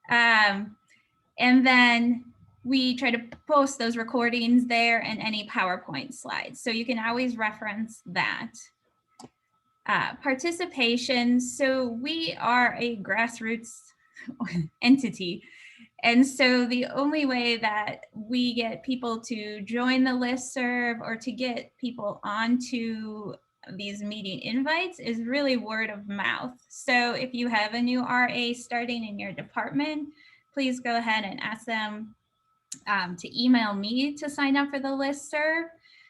And then we try to post those recordings there and any PowerPoint slides. So you can always reference that. Participation. So we are a grassroots entity. And so the only way that we get people to join the listserv or to get people onto these meeting invites is really word of mouth. So if you have a new RA starting in your department, please go ahead and ask them to email me to sign up for the listserv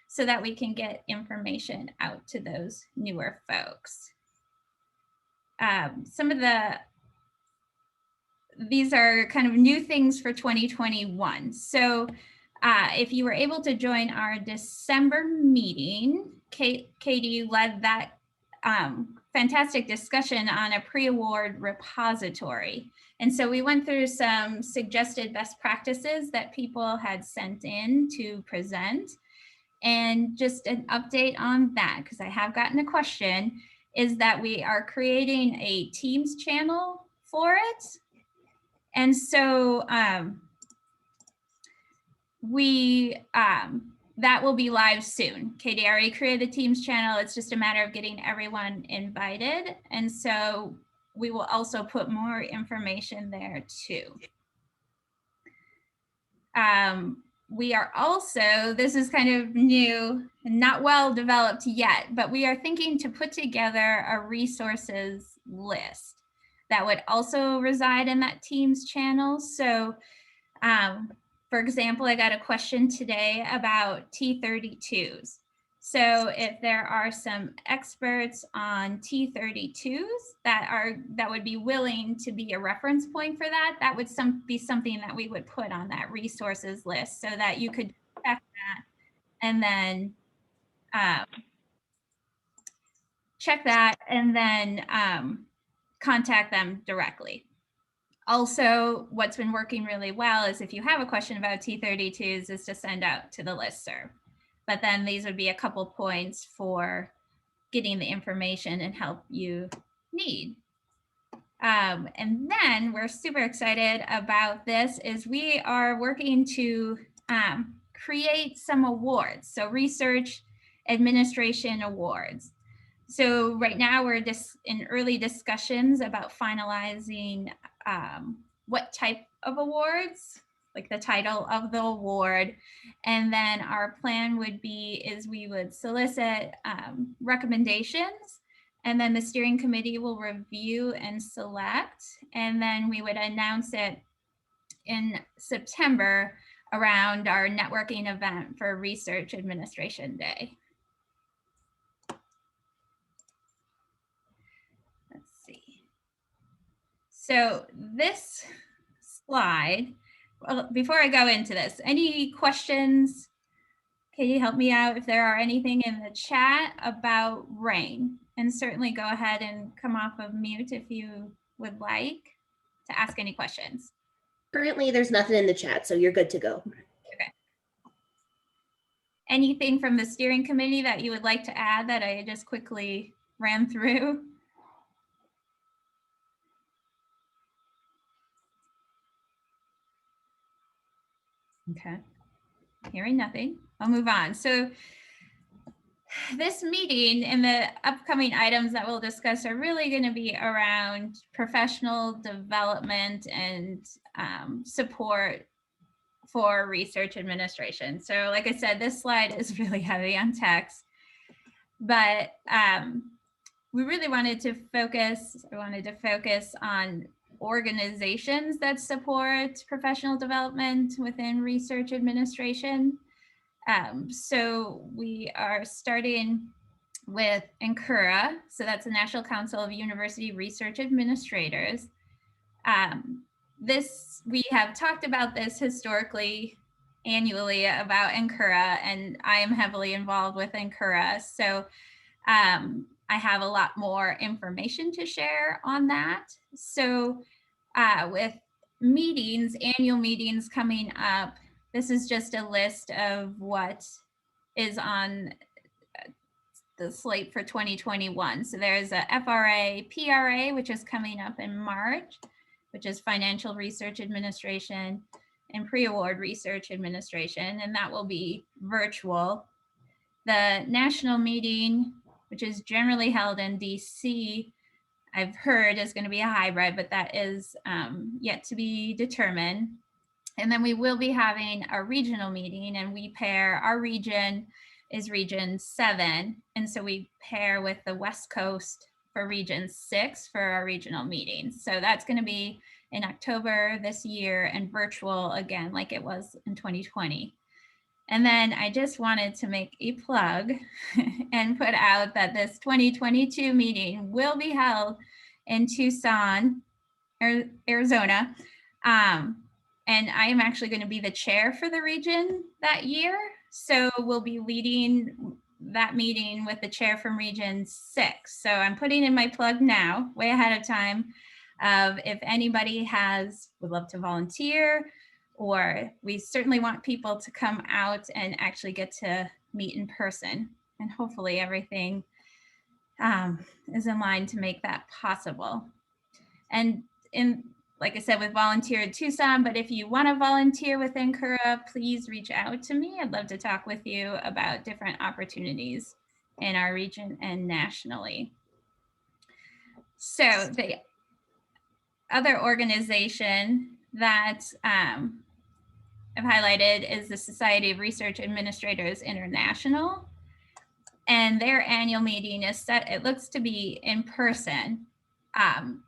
so that we can get information out to those newer folks. These are kind of new things for 2021. So if you were able to join our December meeting, Katie led that fantastic discussion on a pre-award repository. And so we went through some suggested best practices that people had sent in to present. And just an update on that, because I have gotten a question, is that we are creating a Teams channel for it. And so that will be live soon. Katie already created the Teams channel. It's just a matter of getting everyone invited. And so we will also put more information there too. We are also, this is kind of new and not well developed yet, but we are thinking to put together a resources list that would also reside in that Teams channel. So for example, I got a question today about T32s. So if there are some experts on T32s that would be willing to be a reference point for that, that would be something that we would put on that resources list so that you could check that and then contact them directly. Also, what's been working really well is if you have a question about T32s is to send out to the listserv. But then these would be a couple points for getting the information and help you need. And then we're super excited about this is we are working to create some awards. So research administration awards. So right now we're just in early discussions about finalizing what type of awards, like the title of the award. And then our plan would be is we would solicit recommendations, and then the steering committee will review and select, and then we would announce it in September around our networking event for Research Administration Day. Let's see. So this slide, well, before I go into this, any questions? Can you help me out if there are anything in the chat about rain? And certainly go ahead and come off of mute if you would like to ask any questions. Currently, there's nothing in the chat, so you're good to go. Okay. Anything from the steering committee that you would like to add that I just quickly ran through? Okay, hearing nothing, I'll move on. So this meeting and the upcoming items that we'll discuss are really going to be around professional development and support for research administration. So like I said, this slide is really heavy on text, but we really wanted to focus on organizations that support professional development within research administration. So we are starting with NCURA. So that's the National Council of University Research Administrators. We have talked about this historically annually about NCURA, and I am heavily involved with NCURA. So I have a lot more information to share on that. So with meetings, annual meetings coming up, this is just a list of what is on the slate for 2021. So there's a FRA, PRA, which is coming up in March. which is Financial Research Administration, and Pre-Award Research Administration, and that will be virtual. The national meeting, which is generally held in DC, I've heard is going to be a hybrid, but that is yet to be determined. And then we will be having a regional meeting, and we pair, our region is Region 7. And so we pair with the West Coast for Region 6 for our regional meetings. So that's going to be in October this year and virtual again, like it was in 2020. And then I just wanted to make a plug and put out that this 2022 meeting will be held in Tucson, Arizona. And I am actually going to be the chair for the region that year. So we'll be leading that meeting with the chair from Region 6. So I'm putting in my plug now, way ahead of time, of if anybody would love to volunteer, or we certainly want people to come out and actually get to meet in person. And hopefully everything is in line to make that possible. And like I said, with Volunteer at Tucson, but if you want to volunteer within CRA, please reach out to me. I'd love to talk with you about different opportunities in our region and nationally. So the other organization that I've highlighted is the Society of Research Administrators International. And their annual meeting is set, it looks to be in person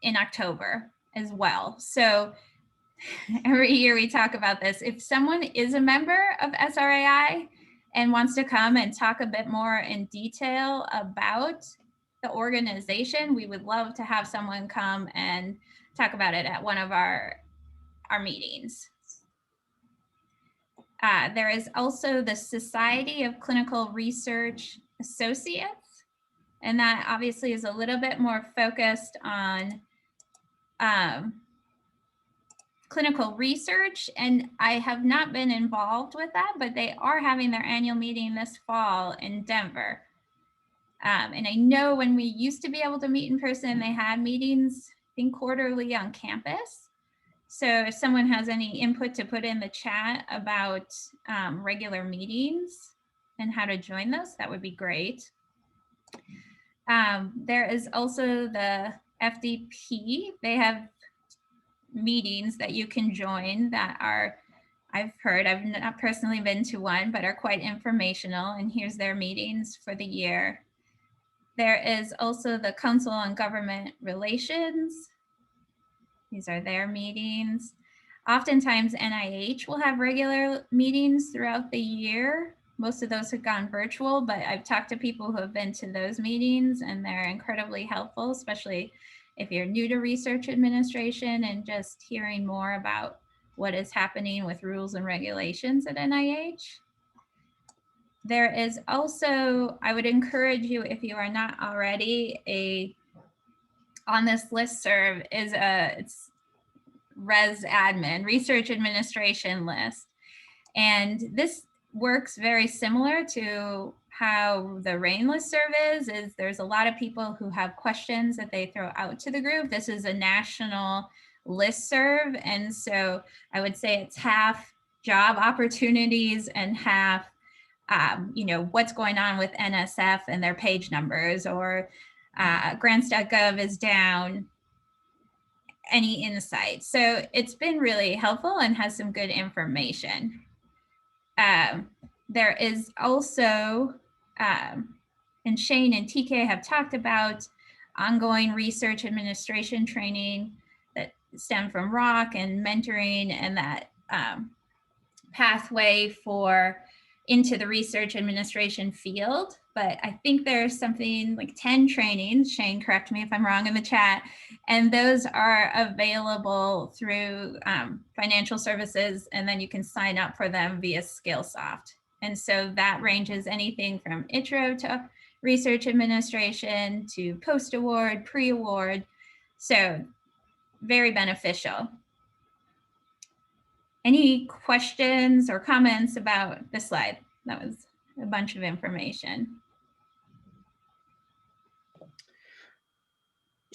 in October as well. So every year we talk about this. If someone is a member of SRAI and wants to come and talk a bit more in detail about the organization, we would love to have someone come and talk about it at one of our meetings. There is also the Society of Clinical Research Associates, and that obviously is a little bit more focused on clinical research, and I have not been involved with that, but they are having their annual meeting this fall in Denver. And I know when we used to be able to meet in person, they had meetings, I think, quarterly on campus. So if someone has any input to put in the chat about regular meetings and how to join those, that would be great. There is also the FDP. They have meetings that you can join that are, I've heard, I've not personally been to one, but are quite informational. And here's their meetings for the year. There is also the Council on Government Relations. These are their meetings. Oftentimes NIH will have regular meetings throughout the year. Most of those have gone virtual, but I've talked to people who have been to those meetings and they're incredibly helpful, especially if you're new to research administration and just hearing more about what is happening with rules and regulations at NIH. There is also, I would encourage you, if you are not already, on this listserv is it's Res Admin, Research Administration list. And this works very similar to how the RAIN listserv is there's a lot of people who have questions that they throw out to the group. This is a national listserv. And so I would say it's half job opportunities and half, what's going on with NSF and their page numbers, or grants.gov is down, any insight. So it's been really helpful and has some good information. There is also, and Shane and TK have talked about ongoing research administration training that stem from ROC and mentoring and that pathway into the research administration field. But I think there's something like 10 trainings, Shane, correct me if I'm wrong in the chat, and those are available through financial services, and then you can sign up for them via Skillsoft. And so that ranges anything from intro to research administration to post-award, pre-award. So very beneficial. Any questions or comments about the slide? That was a bunch of information.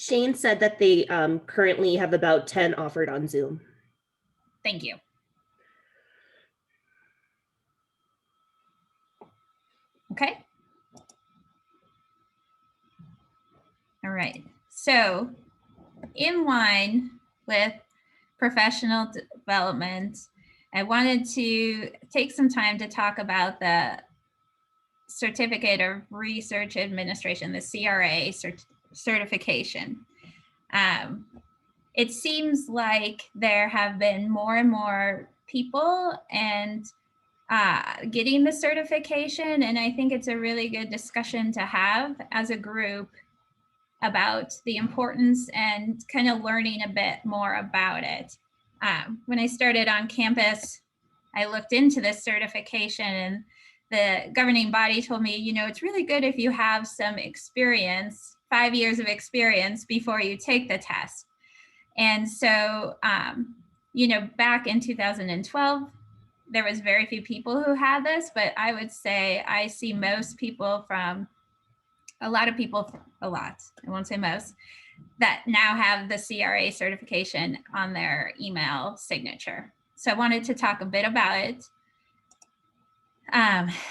Shane said that they currently have about 10 offered on Zoom. Thank you. Okay. All right. So in line with professional development, I wanted to take some time to talk about the Certificate of Research Administration, the CRA certification. It seems like there have been more and more people and getting the certification, and I think it's a really good discussion to have as a group about the importance and kind of learning a bit more about it. When I started on campus, I looked into this certification, and the governing body told me, you know, it's really good if you have some experience, 5 years of experience before you take the test. And so, you know, back in 2012, there was very few people who had this, but I would say I see most people from a lot, I won't say most, that now have the CRA certification on their email signature. So I wanted to talk a bit about it.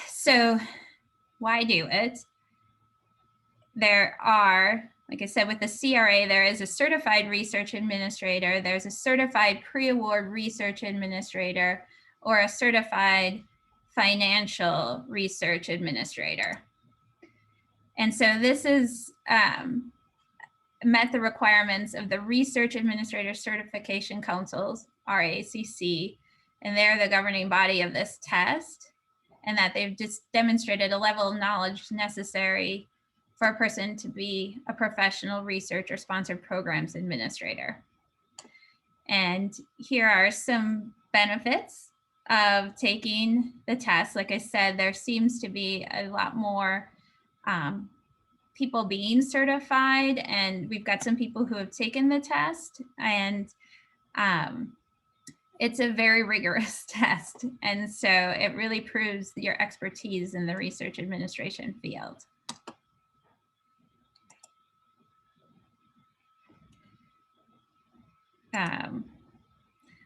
So why do it? There are, like I said, with the CRA, there is a certified research administrator, there's a certified pre-award research administrator, or a certified financial research administrator. And so this is met the requirements of the Research Administrator Certification Councils, RACC, and they're the governing body of this test, and that they've just demonstrated a level of knowledge necessary for a person to be a professional research or sponsored programs administrator. And here are some benefits of taking the test. Like I said, there seems to be a lot more people being certified, and we've got some people who have taken the test, and it's a very rigorous test. And so it really proves your expertise in the research administration field.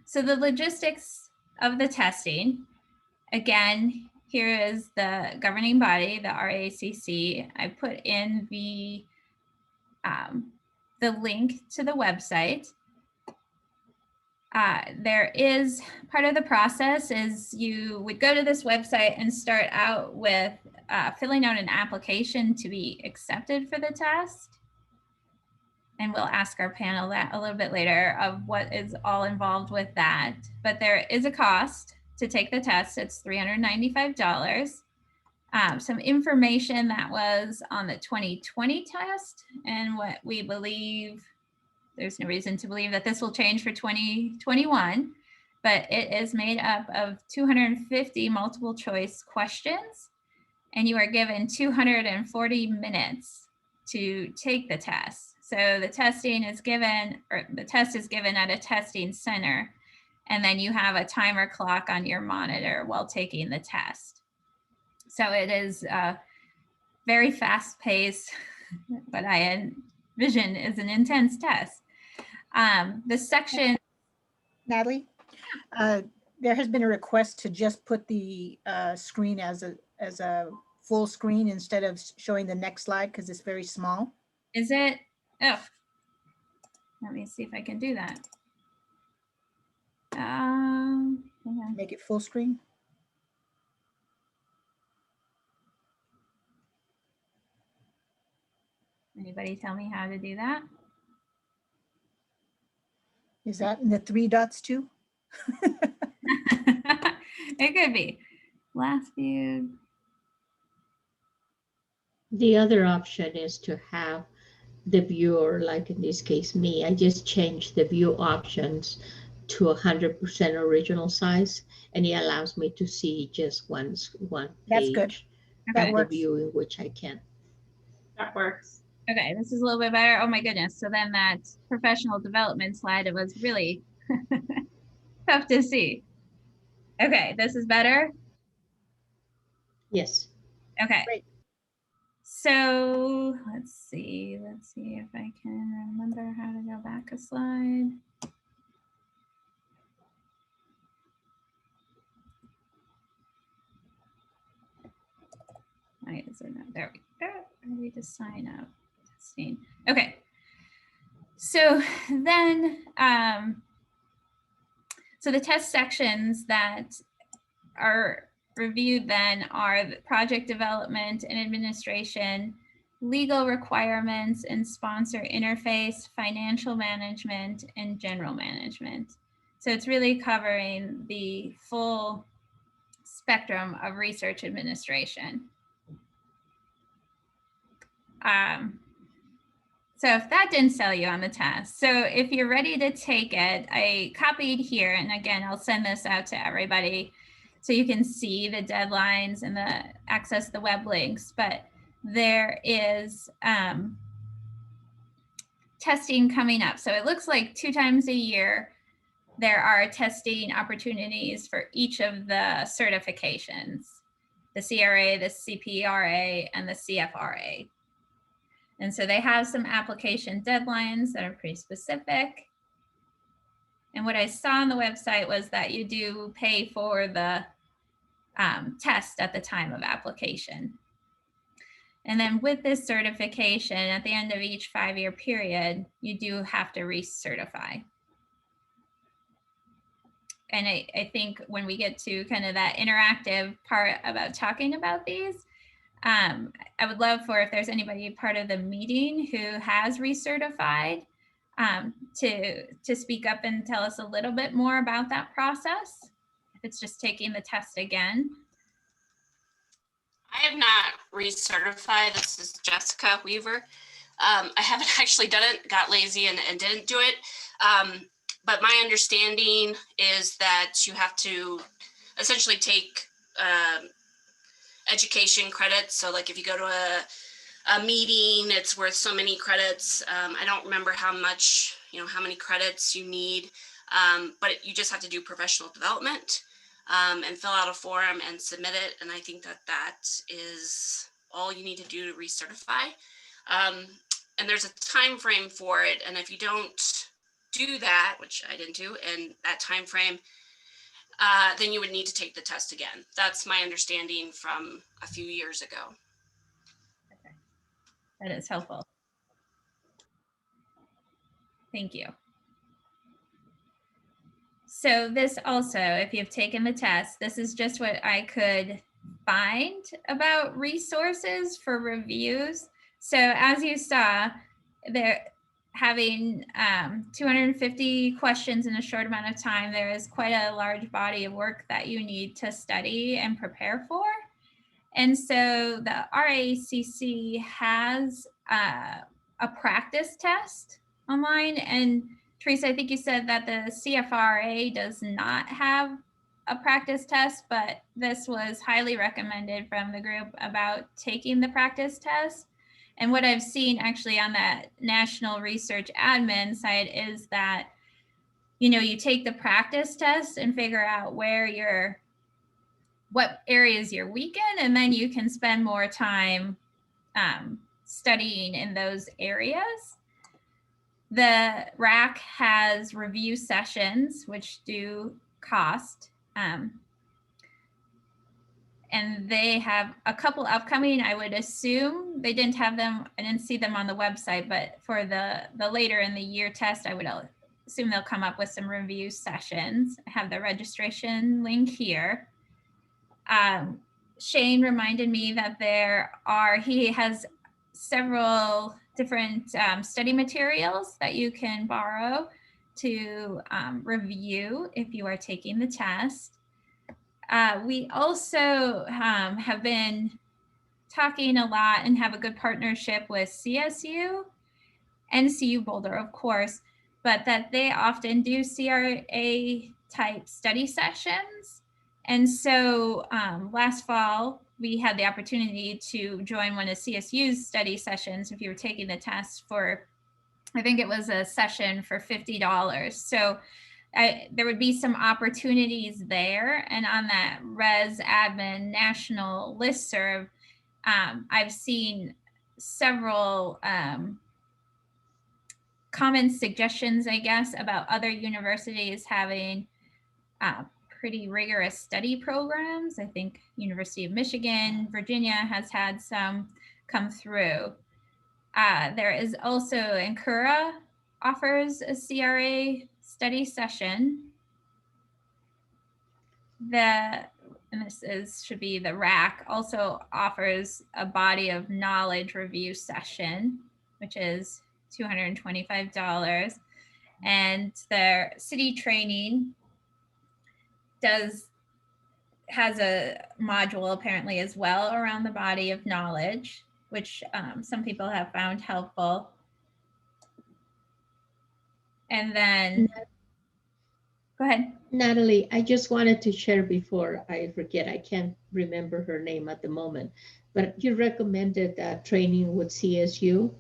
So the logistics of the testing, again, here is the governing body, the RACC. I put in the link to the website. There is part of the process is you would go to this website and start out with filling out an application to be accepted for the test. And we'll ask our panel that a little bit later of what is all involved with that. But there is a cost to take the test. It's $395. Some information that was on the 2020 test, and what we believe, there's no reason to believe that this will change for 2021, but it is made up of 250 multiple choice questions, and you are given 240 minutes to take the test. So the testing is given, or the test is given at a testing center, and then you have a timer clock on your monitor while taking the test. So it is very fast paced, but I envision is an intense test. The section. Natalie, there has been a request to just put the screen as a full screen instead of showing the next slide because it's very small. Is it? Oh, let me see if I can do that. Make it full screen. Anybody tell me how to do that? Is that in the 3 dots too? It could be. Last view. The other option is to have the viewer, like in this case, me, I just changed the view options to 100% original size, and it allows me to see just one page. That's good. That works. The view in which I can. That works. Okay, this is a little bit better. Oh my goodness. So then that professional development slide, it was really tough to see. Okay, this is better? Yes. Okay. Great. So let's see if I can remember how to go back a slide. Why is it not? There we go. Ready to sign up. Testing. Okay. So then, so the test sections that are reviewed then are the project development and administration, legal requirements and sponsor interface, financial management, and general management. So it's really covering the full spectrum of research administration. So if that didn't sell you on the test, so if you're ready to take it, I copied here, and again, I'll send this out to everybody so you can see the deadlines and access the web links, but there is testing coming up. So it looks like 2 times a year, there are testing opportunities for each of the certifications, the CRA, the CPRA, and the CFRA. And so they have some application deadlines that are pretty specific. And what I saw on the website was that you do pay for the test at the time of application. And then with this certification, at the end of each 5-year period, you do have to recertify. And I think when we get to kind of that interactive part about talking about these, I would love for if there's anybody part of the meeting who has recertified to speak up and tell us a little bit more about that process. If it's just taking the test again. I have not recertified. This is Jessica Weaver. I haven't actually done it, got lazy and didn't do it. But my understanding is that you have to essentially take education credits. So like if you go to a meeting, it's worth so many credits. I don't remember how much, how many credits you need, but you just have to do professional development and fill out a form and submit it. And I think that is all you need to do to recertify. And there's a time frame for it. And if you don't do that, which I didn't do, in that time frame, then you would need to take the test again. That's my understanding from a few years ago. Okay. That is helpful. Thank you. So this also, if you've taken the test, this is just what I could find about resources for reviews. So as you saw, they're having 250 questions in a short amount of time. There is quite a large body of work that you need to study and prepare for. And so the RACC has a practice test online. And Teresa, I think you said that the CFRA does not have a practice test, but this was highly recommended from the group about taking the practice test. And what I've seen actually on that National Research Admin site is that, you take the practice test and figure out what areas you're weak in, and then you can spend more time studying in those areas. The RAC has review sessions, which do cost. And they have a couple upcoming. I would assume they didn't have them. I didn't see them on the website, but for the later in the year test, I would assume they'll come up with some review sessions. I have the registration link here. Shane reminded me that he has several different study materials that you can borrow to review if you are taking the test. We also have been talking a lot and have a good partnership with CSU, NCU Boulder, of course, but that they often do CRA type study sessions. And so last fall, we had the opportunity to join one of CSU's study sessions if you were taking the test for, I think it was a session for $50. So there would be some opportunities there. And on that Res Admin National listserv, I've seen several common suggestions, I guess, about other universities having pretty rigorous study programs. I think University of Michigan, Virginia has had some come through. There is also CRA offers a CRA study session. And this should be the RAC, also offers a body of knowledge review session, which is $225. And their city training has a module apparently as well around the body of knowledge, which some people have found helpful. And then, go ahead. Natalie, I just wanted to share before I forget, I can't remember her name at the moment, but you recommended that training with CSU,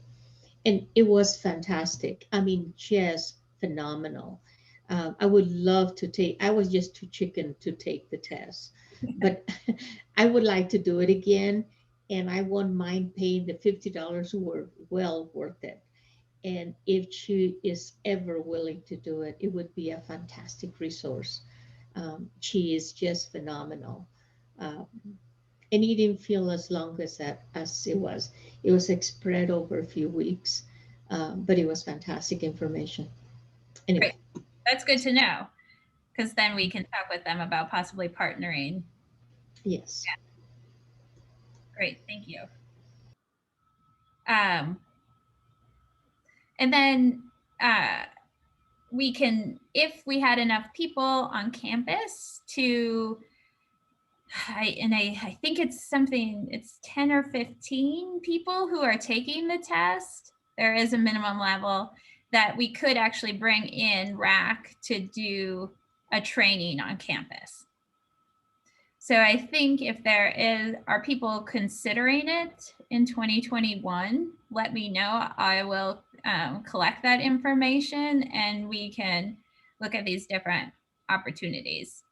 and it was fantastic. I mean, just phenomenal. I would love to take, I was just too chicken to take the test, but I would like to do it again, and I won't mind paying the $50 were well worth it. And if she is ever willing to do it, it would be a fantastic resource. She is just phenomenal. And it didn't feel as long as it was. It was spread over a few weeks, but it was fantastic information. Anyway. Great. That's good to know, because then we can talk with them about possibly partnering. Yes. Yeah. Great, thank you. And then we can, if we had enough people on campus to, I think it's 10 or 15 people who are taking the test. There is a minimum level that we could actually bring in RAC to do a training on campus. So I think if are people considering it in 2021, let me know. I will collect that information and we can look at these different opportunities.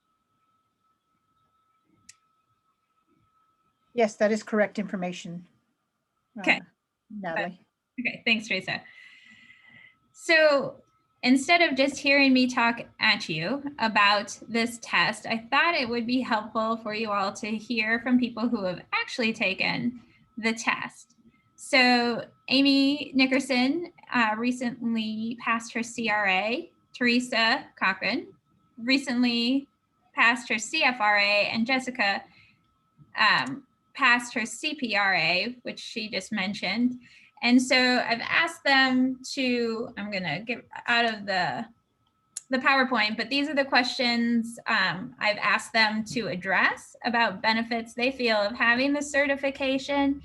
Yes, that is correct information. Okay. Natalie. Okay, thanks, Teresa. So instead of just hearing me talk at you about this test, I thought it would be helpful for you all to hear from people who have actually taken the test. So Amy Nickerson recently passed her CRA. Teresa Cochran recently passed her CFRA, and Jessica passed her CPRA, which she just mentioned. And so I've asked them to, I'm going to get out of the PowerPoint, but these are the questions I've asked them to address about benefits they feel of having the certification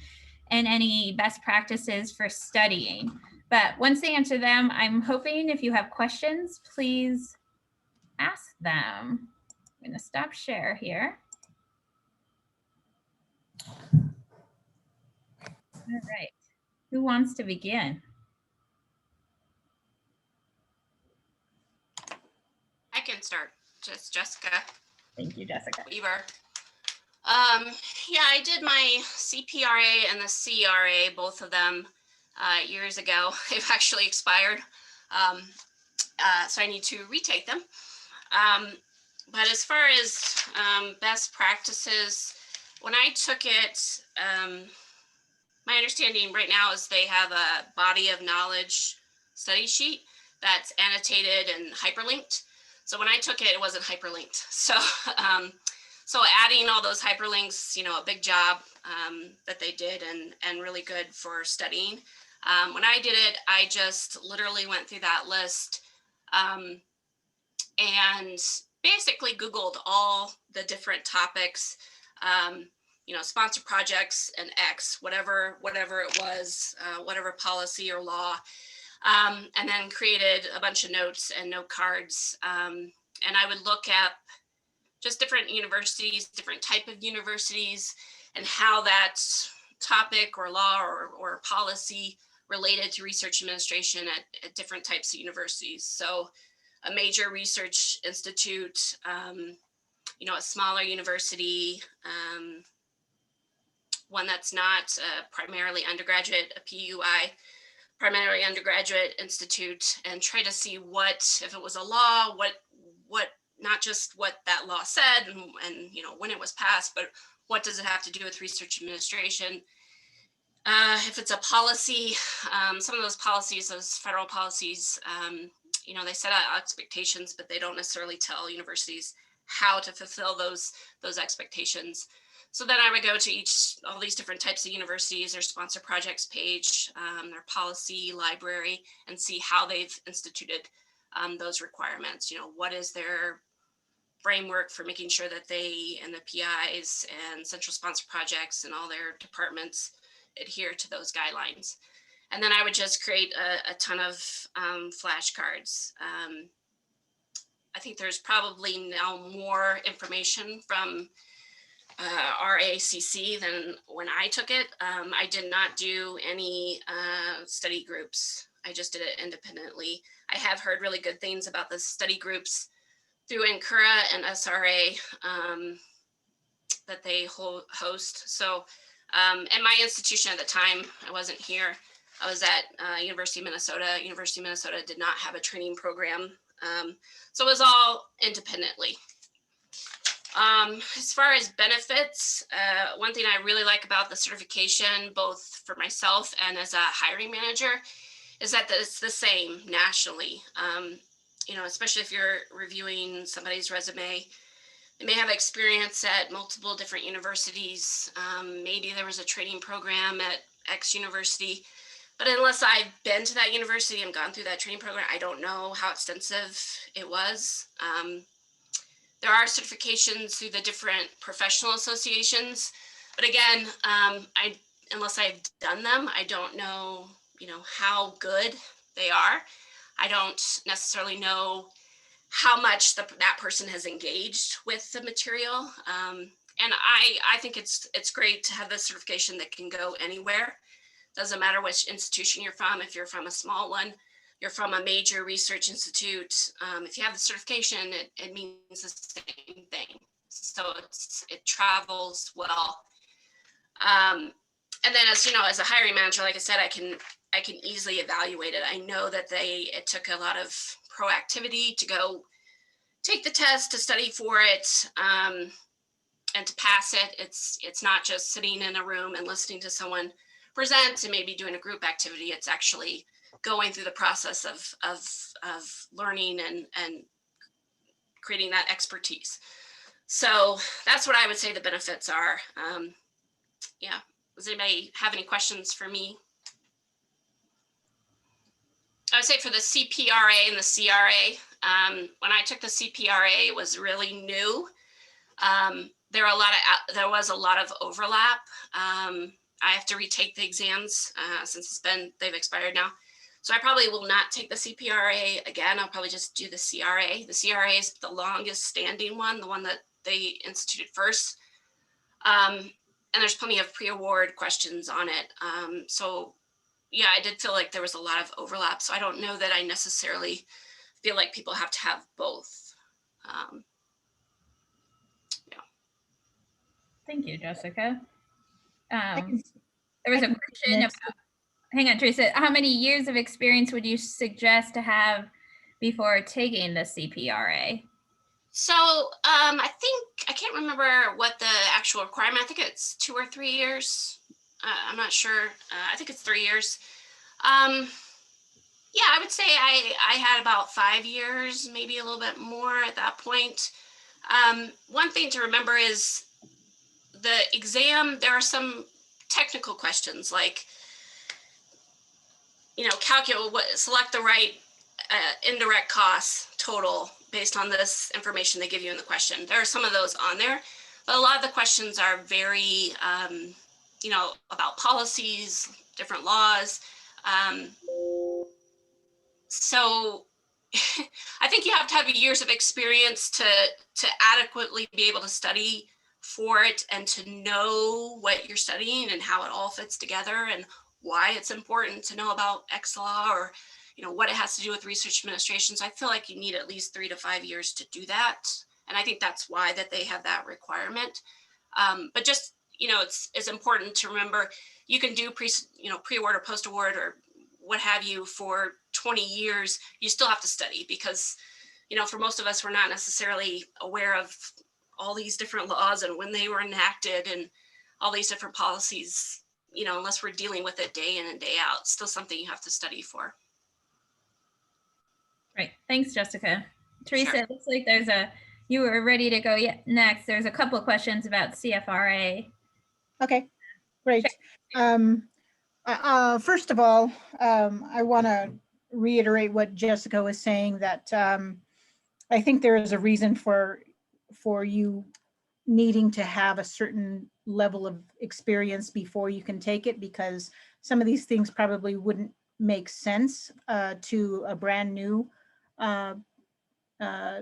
and any best practices for studying. But once they answer them, I'm hoping if you have questions, please ask them. I'm going to stop share here. All right. Who wants to begin? I can start. Just Jessica Thank you, Jessica. Weaver. Yeah, I did my CPRA and the CRA, both of them years ago. They've actually expired, so I need to retake them. But as far as best practices, when I took it, my understanding right now is they have a body of knowledge study sheet that's annotated and hyperlinked. So when I took it, it wasn't hyperlinked. So, so adding all those hyperlinks, a big job that they did and really good for studying. When I did it, I just literally went through that list and basically Googled all the different topics, sponsor projects and X, whatever it was, whatever policy or law, and then created a bunch of notes and note cards. And I would look at just different universities, different type of universities, and how that topic or law or policy related to research administration at different types of universities. So a major research institute, a smaller university, one that's not primarily undergraduate, a PUI, primarily undergraduate institute, and try to see what, if it was a law, what not just what that law said and you know, when it was passed, but what does it have to do with research administration? If it's a policy, some of those policies, those federal policies, you know, they set out expectations, but they don't necessarily tell universities how to fulfill those expectations. So then I would go to all these different types of universities, their sponsor projects page, their policy library, and see how they've instituted those requirements. You know, what is their framework for making sure that they and the PIs and central sponsor projects and all their departments adhere to those guidelines. And then I would just create a ton of flashcards. I think there's probably now more information from RACC than when I took it. I did not do any study groups. I just did it independently. I have heard really good things about the study groups through CRA and SRA that they host. So, and my institution at the time, I wasn't here. I was at University of Minnesota. University of Minnesota did not have a training program. So it was all independently. As far as benefits, one thing I really like about the certification, both for myself and as a hiring manager, is that it's the same nationally. You know, especially if you're reviewing somebody's resume, they may have experience at multiple different universities. Maybe there was a training program at X university, but unless I've been to that university and gone through that training program, I don't know how extensive it was. There are certifications through the different professional associations, but again, unless I've done them, I don't know, you know, how good they are. I don't necessarily know how much that person has engaged with the material. And I think it's great to have this certification that can go anywhere. Doesn't matter which institution you're from. If you're from a small one, you're from a major research institute. If you have the certification, it means the same thing. So it travels well. And then, as you know, as a hiring manager, like I said, I can easily evaluate it. I know that it took a lot of proactivity to go take the test, to study for it, and to pass it. It's not just sitting in a room and listening to someone present and maybe doing a group activity. It's actually going through the process of learning and creating that expertise. So that's what I would say the benefits are. Yeah. Does anybody have any questions for me? I would say for the CPRA and the CRA, when I took the CPRA, it was really new. There was a lot of overlap. I have to retake the exams since they've expired now. So I probably will not take the CPRA again. I'll probably just do the CRA. The CRA is the longest standing one, the one that they instituted first. And there's plenty of pre-award questions on it. So yeah, I did feel like there was a lot of overlap. So I don't know that I necessarily feel like people have to have both. Yeah. Thank you, Jessica. I can- There was I a can question next. about, hang on, Teresa, how many years of experience would you suggest to have before taking the CPRA? So I think, I can't remember what the actual requirement, I think it's 2 or 3 years. I'm not sure. I think it's 3 years. Yeah, I would say I had about 5 years, maybe a little bit more at that point. One thing to remember is the exam, there are some technical questions like, you know, select the right indirect costs total based on this information they give you in the question. There are some of those on there, but a lot of the questions are very, you know, about policies, different laws. So I think you have to have years of experience to adequately be able to study for it and to know what you're studying and how it all fits together and why it's important to know about X law or, you know, what it has to do with research administration. So I feel like you need at least 3 to 5 years to do that. And I think that's why that they have that requirement. But just, it's important to remember you can do pre-award or post-award or what have you for 20 years. You still have to study because, for most of us, we're not necessarily aware of all these different laws and when they were enacted and all these different policies, unless we're dealing with it day in and day out. Still something you have to study for. Right. Thanks, Jessica. Teresa, Sure. it looks like you were ready to go next. There's a couple of questions about CFRA. Okay, great. First of all, I want to reiterate what Jessica was saying, that I think there is a reason for you needing to have a certain level of experience before you can take it, because some of these things probably wouldn't make sense to a brand new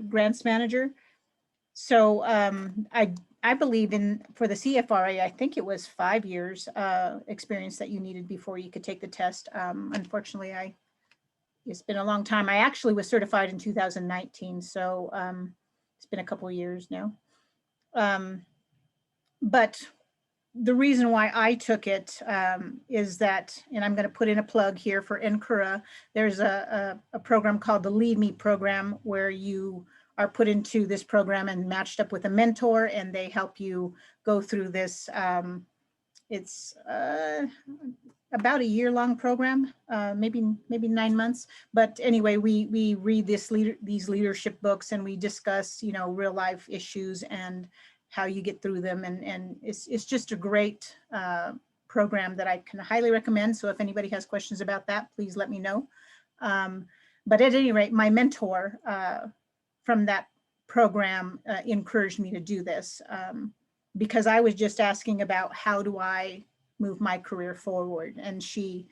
grants manager. So I believe for the CFRA, I think it was 5 years experience that you needed before you could take the test. Unfortunately, it's been a long time. I actually was certified in 2019, so it's been a couple of years now. But the reason why I took it is that, and I'm going to put in a plug here for NCRA, there's a program called the Lead Me program, where you are put into this program and matched up with a mentor, and they help you go through this. It's about a year-long program, maybe 9 months. But anyway, we read these leadership books, and we discuss, real life issues and how you get through them. And it's just a great program that I can highly recommend. So if anybody has questions about that, please let me know. But at any rate, my mentor from that program encouraged me to do this because I was just asking about how do I move my career forward. And she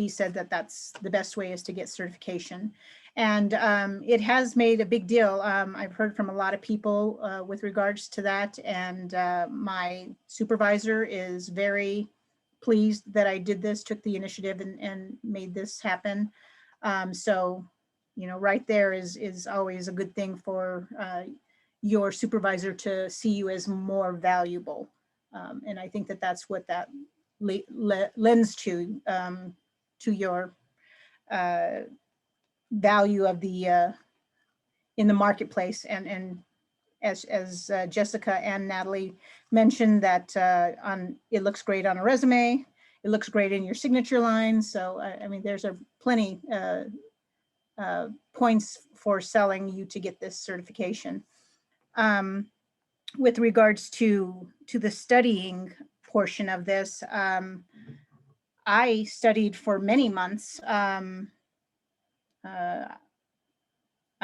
said that that's the best way is to get certification. And it has made a big deal. I've heard from a lot of people with regards to that. And my supervisor is very pleased that I did this, took the initiative and made this happen. So, right there is always a good thing for your supervisor to see you as more valuable. And I think that that's what that lends to your value of the in the marketplace. And as Jessica and Natalie mentioned, that it looks great on a resume, it looks great in your signature line. So I mean, there's plenty points for selling you to get this certification. With regards to the studying portion of this, I studied for many months. I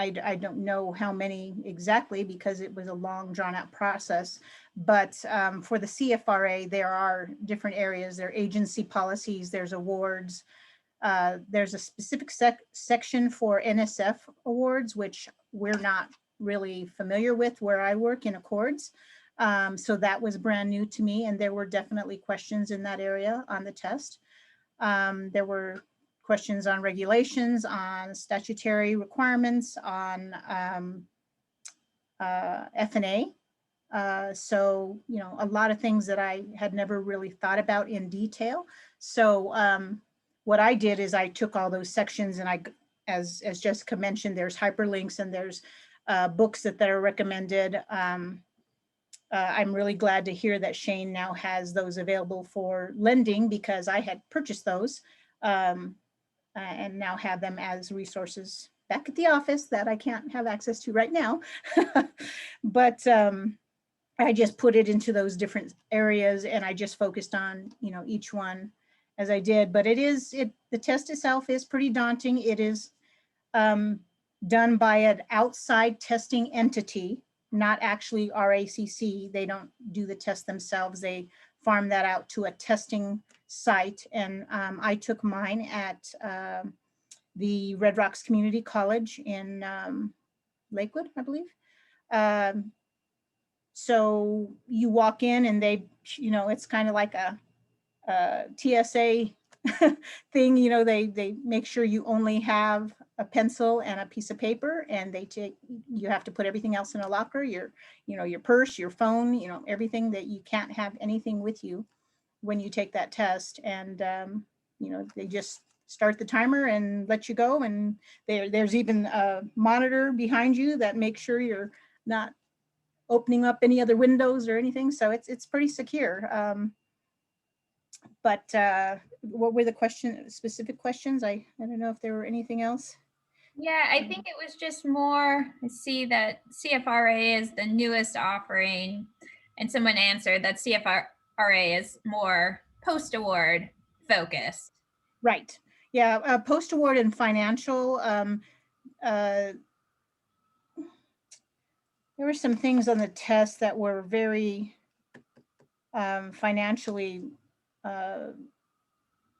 don't know how many exactly because it was a long drawn out process, but for the CFRA, there are different areas. There are agency policies, there's awards. There's a specific section for NSF awards, which we're not really familiar with where I work in Accords. So that was brand new to me, and there were definitely questions in that area on the test. There were questions on regulations, on statutory requirements, on F&A. So, a lot of things that I had never really thought about in detail. So what I did is I took all those sections and as Jessica mentioned, there's hyperlinks and there's books that are recommended. I'm really glad to hear that Shane now has those available for lending because I had purchased those and now have them as resources back at the office that I can't have access to right now. But I just put it into those different areas and I just focused on, each one as I did. But the test itself is pretty daunting. It is done by an outside testing entity, not actually RACC. They don't do the test themselves. They farm that out to a testing site. And I took mine at the Red Rocks Community College in Lakewood, I believe. So you walk in and they, it's kind of like a TSA thing, you know, they make sure you only have a pencil and a piece of paper, and you have to put everything else in a locker, your purse, your phone, everything, that you can't have anything with you when you take that test. And they just start the timer and let you go. And there's even a monitor behind you that makes sure you're not opening up any other windows or anything. So it's pretty secure. But what were the specific questions? I don't know if there were anything else. Yeah, I think it was just more, I see that CFRA is the newest offering, and someone answered that CFRA is more post-award focused. Right. Yeah, post-award and financial. There were some things on the test that were very financially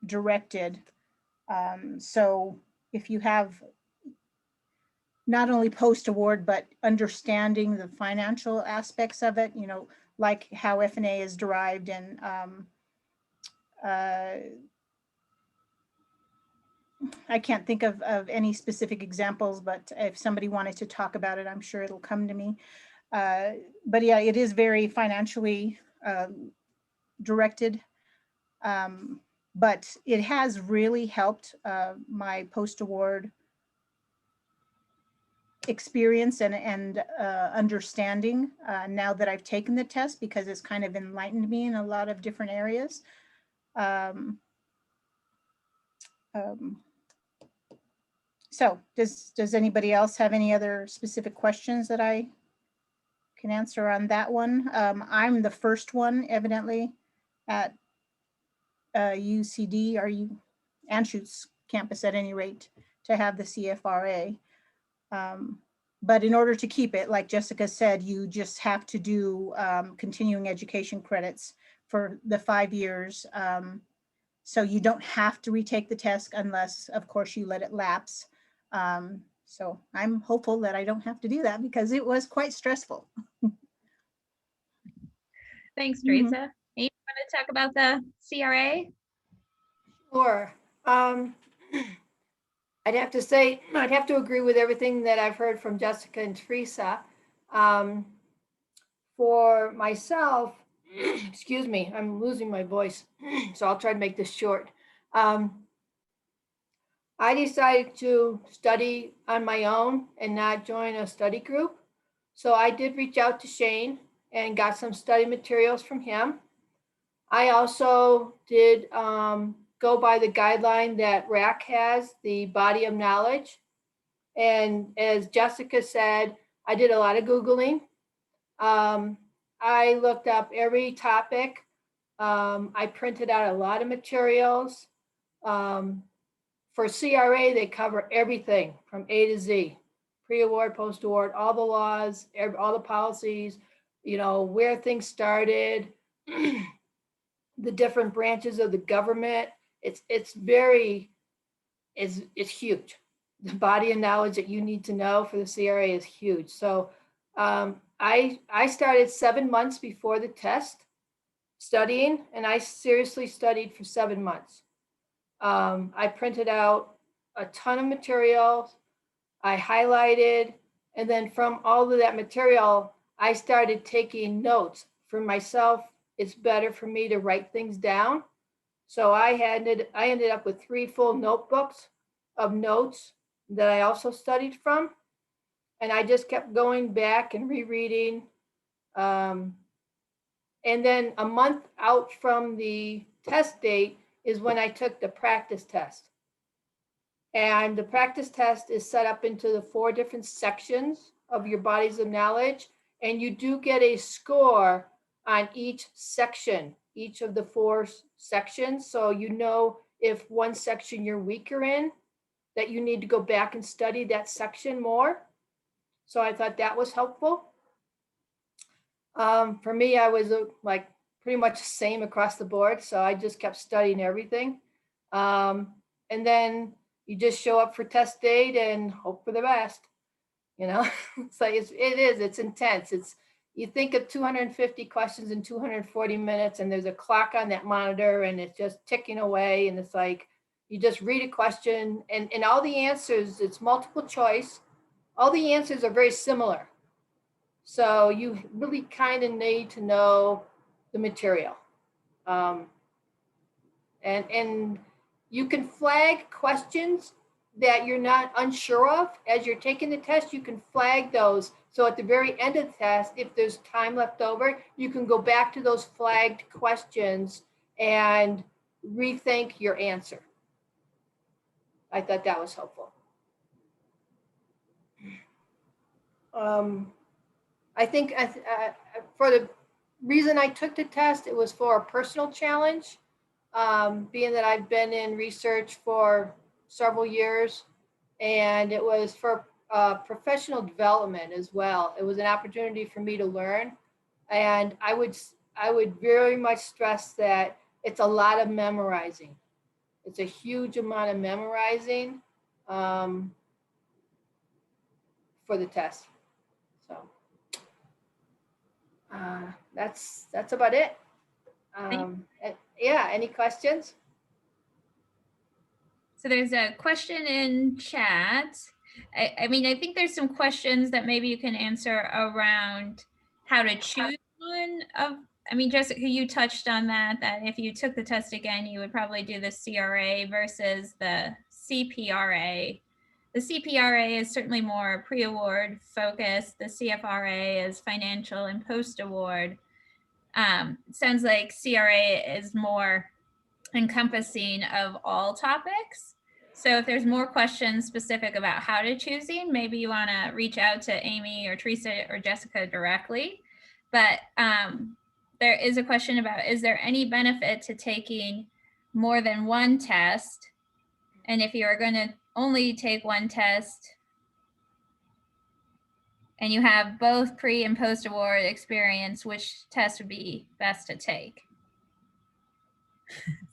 directed. So if you have not only post-award, but understanding the financial aspects of it, like how F&A is derived, and I can't think of any specific examples, but if somebody wanted to talk about it, I'm sure it'll come to me. But yeah, it is very financially directed. But it has really helped my post-award experience and understanding now that I've taken the test, because it's kind of enlightened me in a lot of different areas. So does anybody else have any other specific questions that I can answer on that one? I'm the first one, evidently, at UCD or Anschutz campus, at any rate, to have the CFRA. But in order to keep it, like Jessica said, you just have to do continuing education credits for the 5 years. So you don't have to retake the test unless, of course, you let it lapse. So I'm hopeful that I don't have to do that, because it was quite stressful. Thanks, Teresa. You want to talk about the CRA? Sure. I'd have to say, I'd have to agree with everything that I've heard from Jessica and Teresa. For myself, excuse me, I'm losing my voice, so I'll try to make this short. I decided to study on my own and not join a study group. So I did reach out to Shane and got some study materials from him. I also did go by the guideline that RAC has, the body of knowledge. And as Jessica said, I did a lot of Googling. I looked up every topic. I printed out a lot of materials. For CRA, they cover everything from A to Z, pre-award, post-award, all the laws, all the policies, where things started, the different branches of the government. It's huge. The body of knowledge that you need to know for the CRA is huge. So I started 7 months before the test studying, and I seriously studied for 7 months. I printed out a ton of materials. I highlighted, and then from all of that material, I started taking notes for myself. It's better for me to write things down. So I ended up with 3 full notebooks of notes that I also studied from. And I just kept going back and rereading. And then a month out from the test date is when I took the practice test. And the practice test is set up into the 4 different sections of your bodies of knowledge. And you do get a score on each section, each of the 4 sections. So if one section you're weaker in, that you need to go back and study that section more. So I thought that was helpful. For me, I was like pretty much the same across the board. So I just kept studying everything. And then you just show up for test date and hope for the best. It's like, it's intense. It's, you think of 250 questions in 240 minutes, and there's a clock on that monitor, and it's just ticking away, and it's like, you just read a question, and all the answers, it's multiple choice. All the answers are very similar. So you really kind of need to know the material. And you can flag questions that you're not unsure of. As you're taking the test, you can flag those. So at the very end of the test, if there's time left over, you can go back to those flagged questions and rethink your answer. I thought that was helpful. I think for the reason I took the test, it was for a personal challenge. Being that I've been in research for several years, and it was for professional development as well. It was an opportunity for me to learn, and I would very much stress that it's a lot of memorizing. It's a huge amount of memorizing for the test. So that's about it. Yeah, any questions? So there's a question in chat. I mean, I think there's some questions that maybe you can answer around how to choose one of, I mean, Jessica, you touched on that if you took the test again, you would probably do the CRA versus the CPRA. The CPRA is certainly more pre-award focused. The CFRA is financial and post-award. Sounds like CRA is more encompassing of all topics. So if there's more questions specific about how to choosing, maybe you want to reach out to Amy or Teresa or Jessica directly. But there is a question about, is there any benefit to taking more than one test? And if you are going to only take one test and you have both pre and post award experience, which test would be best to take?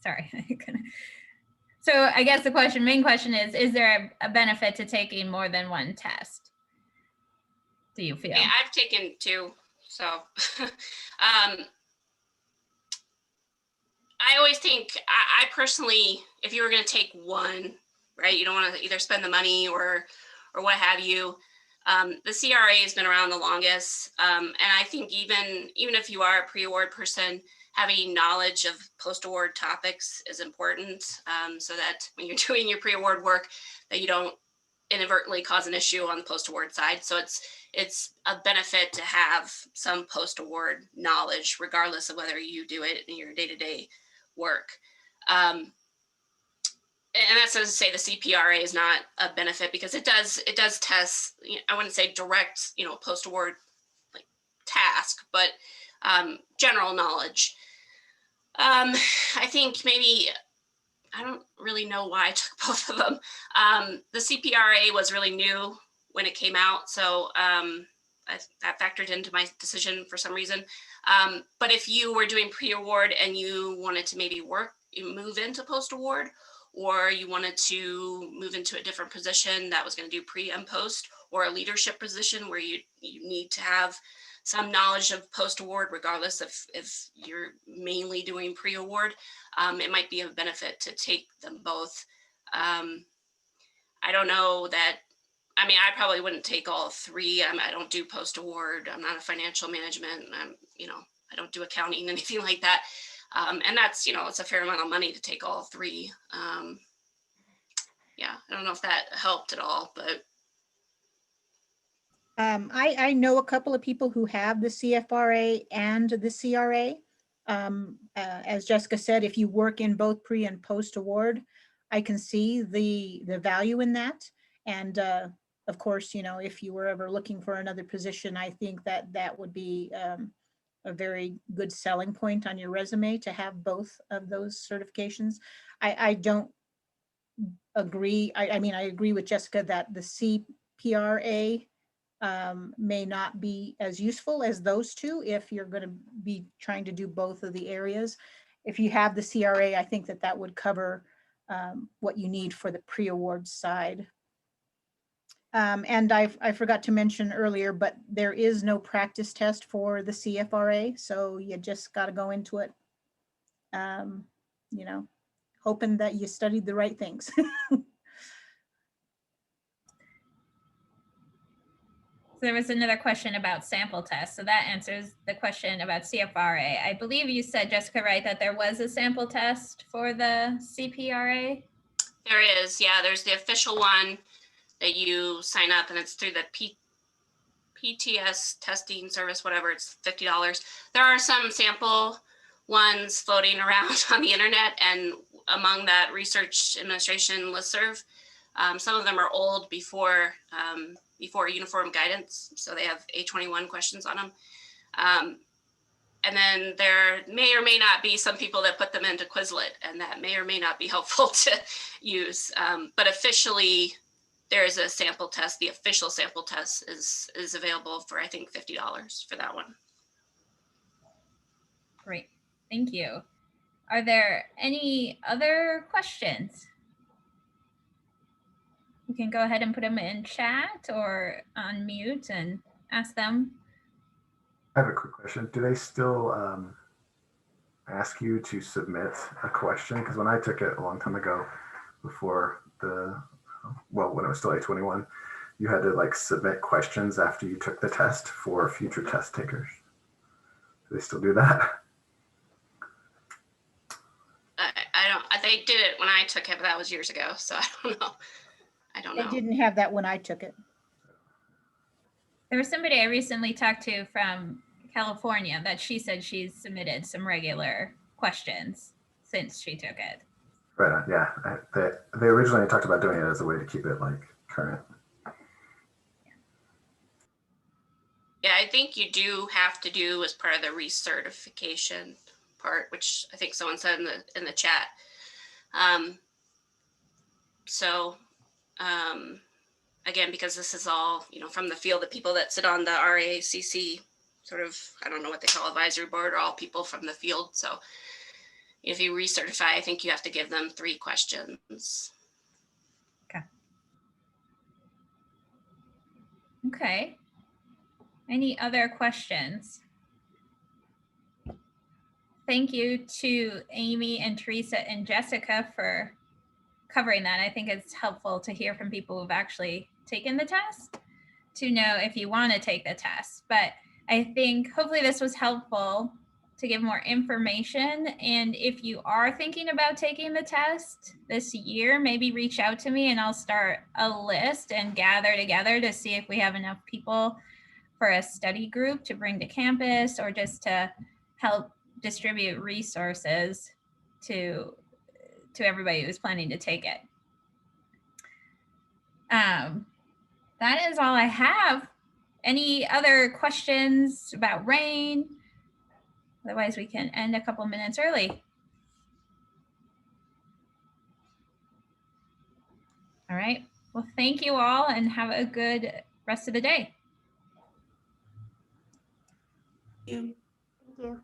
Sorry. So I guess the main question is there a benefit to taking more than one test? Do you feel? Yeah, I've taken two. So I always think, I personally, if you were going to take one, right, you don't want to either spend the money or what have you. The CRA has been around the longest. And I think even if you are a pre-award person, having knowledge of post-award topics is important, so that when you're doing your pre-award work, that you don't inadvertently cause an issue on the post-award side. So it's a benefit to have some post-award knowledge, regardless of whether you do it in your day-to-day work. And that's not to say the CPRA is not a benefit, because it does test, I wouldn't say direct, post-award like task, but general knowledge. I think maybe, I don't really know why I took both of them. The CPRA was really new when it came out, so that factored into my decision for some reason. But if you were doing pre-award and you wanted to maybe move into post-award, or you wanted to move into a different position that was going to do pre and post, or a leadership position where you need to have some knowledge of post-award, regardless if you're mainly doing pre-award, it might be of benefit to take them both. I don't know that, I mean, I probably wouldn't take all three. I don't do post-award. I'm not a financial management. I don't do accounting, anything like that. And that's, it's a fair amount of money to take all three. Yeah, I don't know if that helped at all, but. I know a couple of people who have the CFRA and the CRA. As Jessica said, if you work in both pre and post award, I can see the value in that. And of course, if you were ever looking for another position, I think that would be a very good selling point on your resume to have both of those certifications. I don't agree. I mean, I agree with Jessica that the CPRA may not be as useful as those two if you're going to be trying to do both of the areas. If you have the CRA, I think that would cover what you need for the pre-award side. And I forgot to mention earlier, but there is no practice test for the CFRA, so you just got to go into it, you know, hoping that you studied the right things. There was another question about sample tests. So that answers the question about CFRA. I believe you said, Jessica, right, that there was a sample test for the CPRA? There is, yeah, there's the official one that you sign up, and it's through the PTS testing service, whatever, it's $50. There are some sample ones floating around on the internet, and among that Research Administration listserv, some of them are old before uniform guidance, so they have A21 questions on them. And then there may or may not be some people that put them into Quizlet, and that may or may not be helpful to use. But officially, there is a sample test. The official sample test is available for, I think, $50 for that one. Great, thank you. Are there any other questions? You can go ahead and put them in chat or on mute and ask them. I have a quick question. Do they still ask you to submit a question? Because when I took it a long time ago, before when it was still A21, you had to like submit questions after you took the test for future test takers. Do they still do that? I don't. They did it when I took it, but that was years ago, so I don't know. I don't know. They didn't have that when I took it. There was somebody I recently talked to from California that she said she's submitted some regular questions since she took it. Right. Yeah. They originally talked about doing it as a way to keep it like current. Yeah, I think you do have to do as part of the recertification part, which I think someone said in the chat. Again, because this is all, from the field, the people that sit on the RACC sort of, I don't know what they call advisory board, are all people from the field. So if you recertify, I think you have to give them 3 questions. Okay. Any other questions? Thank you to Amy and Teresa and Jessica for covering that. I think it's helpful to hear from people who've actually taken the test to know if you want to take the test. But I think hopefully this was helpful to give more information. And if you are thinking about taking the test this year, maybe reach out to me and I'll start a list and gather together to see if we have enough people for a study group to bring to campus, or just to help distribute resources to everybody who's planning to take it. That is all I have. Any other questions about rain? Otherwise, we can end a couple minutes early. All right. Well, thank you all and have a good rest of the day. Thank you. Thank you.